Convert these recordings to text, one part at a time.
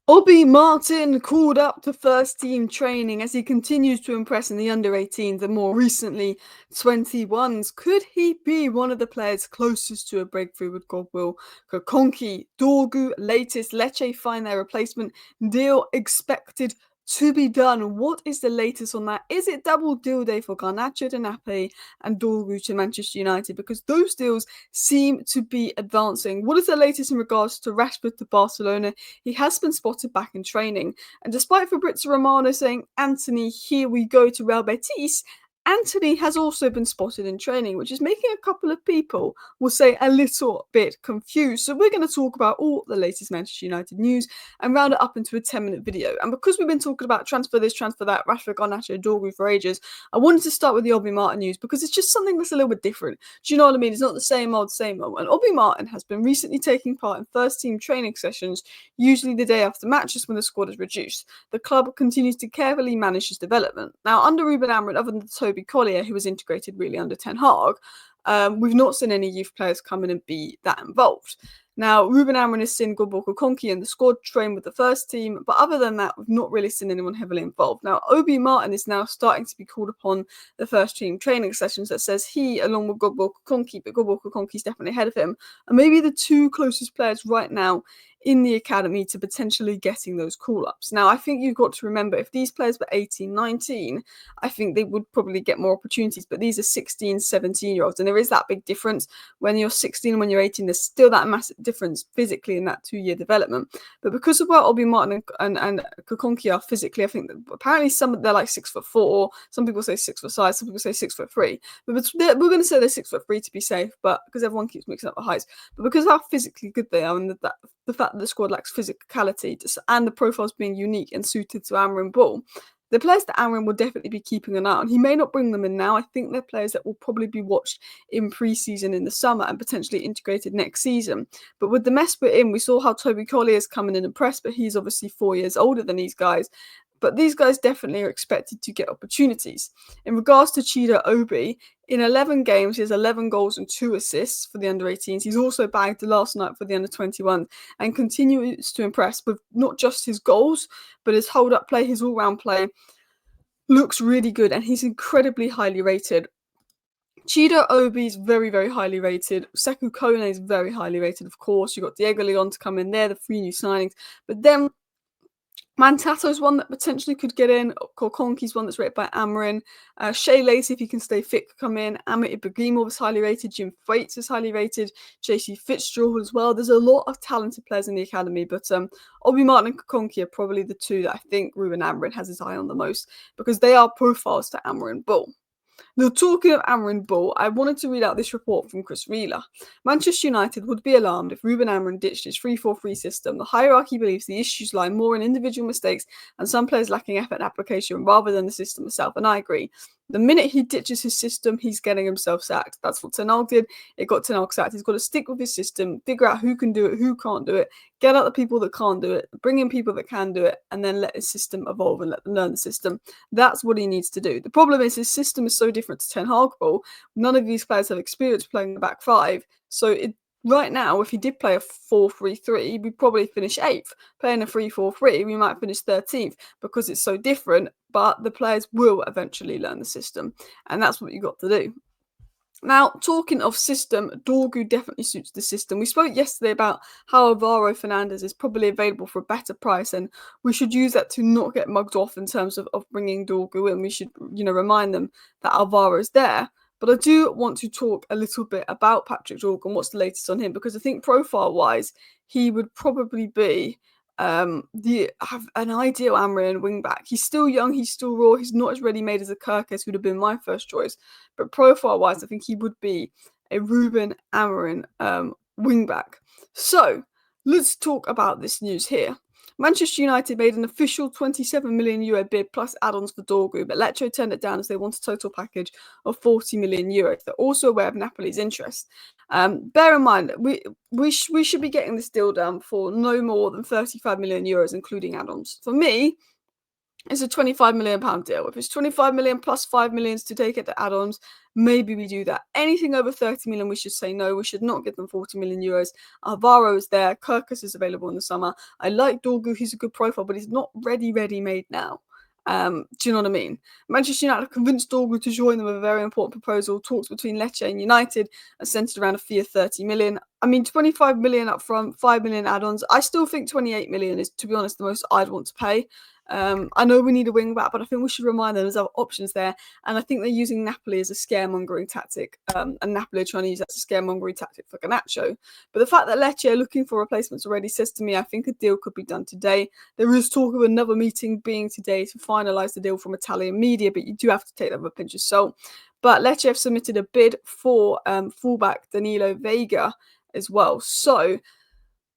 Obi Martin called up to first team training as he continues to impress in the under-18s and more recently 21s. Could he be one of the players closest to a breakthrough with Godwill? Kokonki, Dorgu, latest Lecce find their replacement deal expected to be done. What is the latest on that? Is it double deal day for Garnacho to Napoli and Dorgu to Manchester United? Because those deals seem to be advancing. What is the latest in regards to Rashford to Barcelona? He has been spotted back in training. And despite Fabrizio Romano saying, Anthony, here we go to Real Betis, Anthony has also been spotted in training, which is making a couple of people, will say, a little bit confused. So we're going to talk about all the latest Manchester United news and round it up into a 10-minute video. And because we've been talking about transfer this, transfer that, Rashford, Garnacho, Dorgu for ages, I wanted to start with the Obi Martin news because it's just something that's a little bit different. Do you know what I mean? It's not the same old, same old. And Obi Martin has been recently taking part in first team training sessions, usually the day after matches when the squad is reduced. The club continues to carefully manage his development. Now, under Ruben Amorim, other than Toby Collier, who was integrated really under Ten Hag, we've not seen any youth players come in and be that involved. Now, Ruben Amorim has seen Godwill Kokonki in the squad train with the first team, but other than that, we've not really seen anyone heavily involved. Now, Obi Martin is now starting to be called upon the first team training sessions that says he, along with Godwill Kokonki, but Godwill Kokonki is definitely ahead of him, are maybe the two closest players right now in the academy to potentially getting those call-ups. Now, I think you've got to remember, if these players were 18, 19, I think they would probably get more opportunities, but these are 16, 17-year-olds, and there is that big difference. When you're 16 and when you're 18, there's still that massive difference physically in that 2-year development. But because of where Obi Martin and Kokonki are physically, I think that apparently they're like 6'4", some people say 6 foot size, some people say 6'3", but we're going to say they're 6'3" to be safe, but because everyone keeps mixing up the heights, but because of how physically good they are and the fact that the squad lacks physicality and the profiles being unique and suited to Amorim Ball, the players that Amorim will definitely be keeping an eye on. He may not bring them in now. I think they're players that will probably be watched in pre-season in the summer and potentially integrated next season. But with the mess we're in, we saw how Toby Collier is coming in and pressed, but he's obviously 4 years older than these guys. But these guys definitely are expected to get opportunities. In regards to Chido Obi, in 11 games, he has 11 goals and 2 assists for the under-18s. He's also bagged last night for the under-21 and continues to impress with not just his goals, but his hold-up play, his all-round play looks really good, and he's incredibly highly rated. Chido Obi is very, very highly rated. Sekou Kone is very highly rated, of course. You've got Diego Leon to come in there, the 3 new signings. But then Mantato's one that potentially could get in. Kokonki's one that's rated by Amorim. Shea Lacey, if he can stay fit, could come in. Amit Ibrahimov is highly rated. Jim Thwaites is highly rated. JC Fitzgerald as well. There's a lot of talented players in the academy, but Obi Martin and Kokonki are probably the two that I think Ruben Amorim has his eye on the most because they are profiles to Amorim Ball. Now, talking of Amorim Ball, I wanted to read out this report from Chris Wheeler. Manchester United would be alarmed if Ruben Amorim ditched his 3-4-3 system. The hierarchy believes the issues lie more in individual mistakes and some players lacking effort and application rather than the system itself, and I agree. The minute he ditches his system, he's getting himself sacked. That's what Ten Hag did. It got Ten Hag sacked. He's got to stick with his system, figure out who can do it, who can't do it, get out the people that can't do it, bring in people that can do it, and then let his system evolve and let them learn the system. That's what he needs to do. The problem is his system is so different to Ten Hag Ball. None of these players have experience playing the back five, so right now, if he did play a 4-3-3, we'd probably finish 8th. Playing a 3-4-3, we might finish 13th because it's so different, but the players will eventually learn the system, and that's what you've got to do. Now, talking of system, Dorgu definitely suits the system. We spoke yesterday about how Alvaro Fernandez is probably available for a better price, and we should use that to not get mugged off in terms of bringing Dorgu in. We should, remind them that Alvaro is there. But I do want to talk a little bit about Patrick Dorgu and what's the latest on him, because I think profile-wise, he would probably be an ideal Amorim wing-back. He's still young, he's still raw, he's not as ready-made as a Kirkes, who'd have been my first choice. But profile-wise, I think he would be a Ruben Amorim wing-back. So, let's talk about this news here. Manchester United made an official €27 million bid plus add-ons for Dorgu, but Lecce turned it down as they want a total package of €40 million. They're also aware of Napoli's interest. Bear in mind, we should be getting this deal done for no more than €35 million, including add-ons. For me, It's a £25 million deal. If it's 25 million plus 5 millions to take it to add-ons, maybe we do that. Anything over 30 million, we should say no. We should not give them 40 million euros. Alvaro is there. Kirkus is available in the summer. I like Dorgu. He's a good profile, but he's not ready-made now. Do you know what I mean? Manchester United have convinced Dorgu to join them with a very important proposal. Talks between Lecce and United are centred around a fee of 30 million. I mean, 25 million up front, 5 million add-ons. I still think 28 million is, to be honest, the most I'd want to pay. I know we need a wing back, but I think we should remind them there's other options there. And I think they're using Napoli as a scaremongering tactic. And Napoli are trying to use that as a scaremongering tactic for Garnacho. But the fact that Lecce are looking for replacements already says to me I think a deal could be done today. There is talk of another meeting being today to finalise the deal from Italian media, but you do have to take that with a pinch of salt. But Lecce have submitted a bid for fullback Danilo Veiga as well. So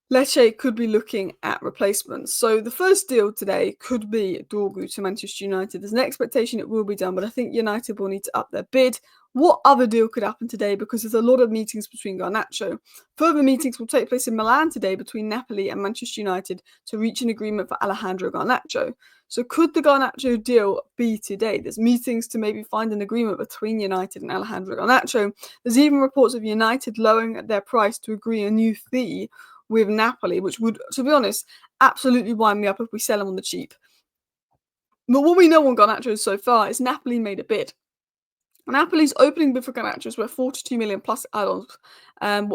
Lecce could be looking at replacements. So the first deal today could be Dorgu to Manchester United. There's an expectation it will be done, but I think United will need to up their bid. What other deal could happen today? Because there's a lot of meetings between Garnacho. Further meetings will take place in Milan today between Napoli and Manchester United to reach an agreement for Alejandro Garnacho. So could the Garnacho deal be today? There's meetings to maybe find an agreement between United and Alejandro Garnacho. There's even reports of United lowering their price to agree a new fee with Napoli, which would, to be honest, absolutely wind me up if we sell him on the cheap. But what we know on Garnacho so far is Napoli made a bid. Napoli's opening bid for Garnacho is worth 42 million plus add-ons, and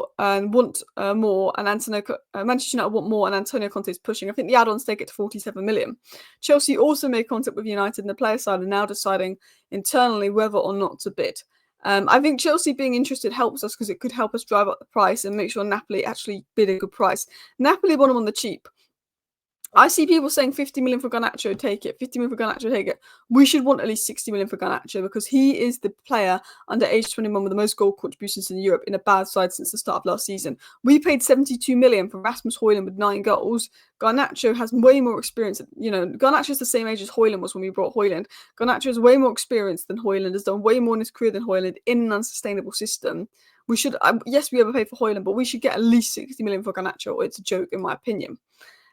want more. And Manchester United want more, and Antonio Conte is pushing. I think the add-ons take it to 47 million. Chelsea also made contact with United, and the player side are now deciding internally whether or not to bid. I think Chelsea being interested helps us because it could help us drive up the price and make sure Napoli actually bid a good price. Napoli want them on the cheap. I see people saying 50 million for Garnacho, take it. 50 million for Garnacho, take it. We should want at least 60 million for Garnacho because he is the player under age 21 with the most goal contributions in Europe in a bad side since the start of last season. We paid 72 million for Rasmus Højlund with 9 goals. Garnacho has way more experience. Garnacho is the same age as Højlund was when we brought Højlund. Garnacho has way more experience than Højlund, has done way more in his career than Højlund in an unsustainable system. We should, yes, we overpaid for Højlund, but we should get at least 60 million for Garnacho, or it's a joke, in my opinion.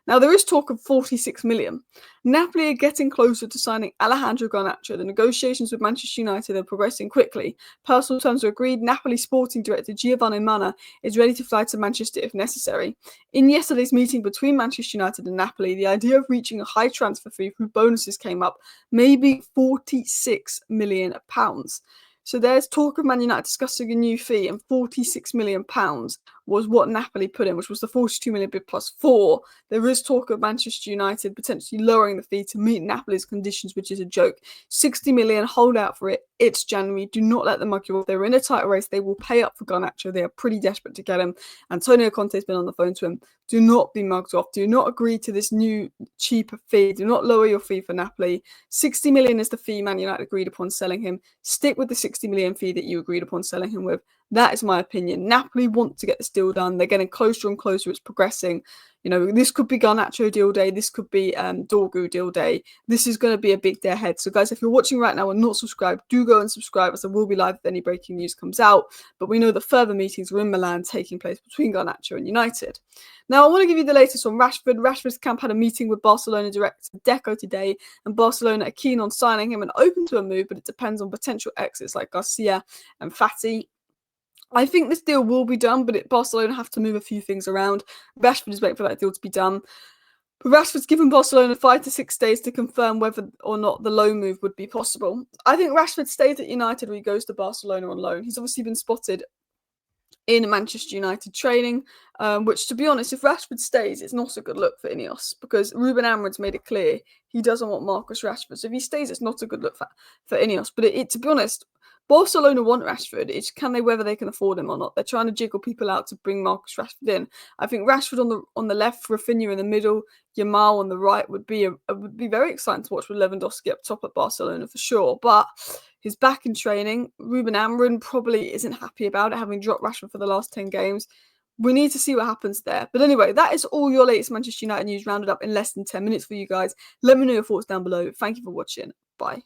Now, there is talk of 46 million. Napoli are getting closer to signing Alejandro Garnacho. The negotiations with Manchester United are progressing quickly. Personal terms are agreed. Napoli sporting director Giovanni Manna is ready to fly to Manchester if necessary. In yesterday's meeting between Manchester United and Napoli, the idea of reaching a high transfer fee through bonuses came up, maybe £46 million. So there's talk of Man United discussing a new fee, and £46 million was what Napoli put in, which was the 42 million bid plus 4. There is talk of Manchester United potentially lowering the fee to meet Napoli's conditions, which is a joke. 60 million, hold out for it. It's January. Do not let them mug you off. They're in a title race. They will pay up for Garnacho. They are pretty desperate to get him. Antonio Conte's been on the phone to him. Do not be mugged off. Do not agree to this new cheaper fee. Do not lower your fee for Napoli. 60 million is the fee Man United agreed upon selling him. Stick with the 60 million fee that you agreed upon selling him with. That is my opinion. Napoli want to get this deal done. They're getting closer and closer. It's progressing. This could be Garnacho deal day. This could be Dorgu deal day. This is going to be a big day ahead. So, guys, if you're watching right now and not subscribed, do go and subscribe, as I will be live if any breaking news comes out. But we know that further meetings are in Milan taking place between Garnacho and United. Now, I want to give you the latest on Rashford. Rashford's camp had a meeting with Barcelona director Deco today, and Barcelona are keen on signing him and open to a move, but it depends on potential exits like Garcia and Fati. I think this deal will be done, but Barcelona have to move a few things around. Rashford is waiting for that deal to be done. But Rashford's given Barcelona 5 to 6 days to confirm whether or not the loan move would be possible. I think Rashford stays at United or he goes to Barcelona on loan. He's obviously been spotted in Manchester United training, which, to be honest, if Rashford stays, it's not a good look for Ineos because Ruben Amorim's made it clear he doesn't want Marcus Rashford. So if he stays, it's not a good look for Ineos. But to be honest, Barcelona want Rashford. It's whether they can afford him or not. They're trying to jiggle people out to bring Marcus Rashford in. I think Rashford on the left, Rafinha in the middle, Yamal on the right would be very exciting to watch with Lewandowski up top at Barcelona for sure. But he's back in training. Ruben Amorim probably isn't happy about it, having dropped Rashford for the last 10 games. We need to see what happens there. But anyway, that is all your latest Manchester United news rounded up in less than 10 minutes for you guys. Let me know your thoughts down below. Thank you for watching. Bye.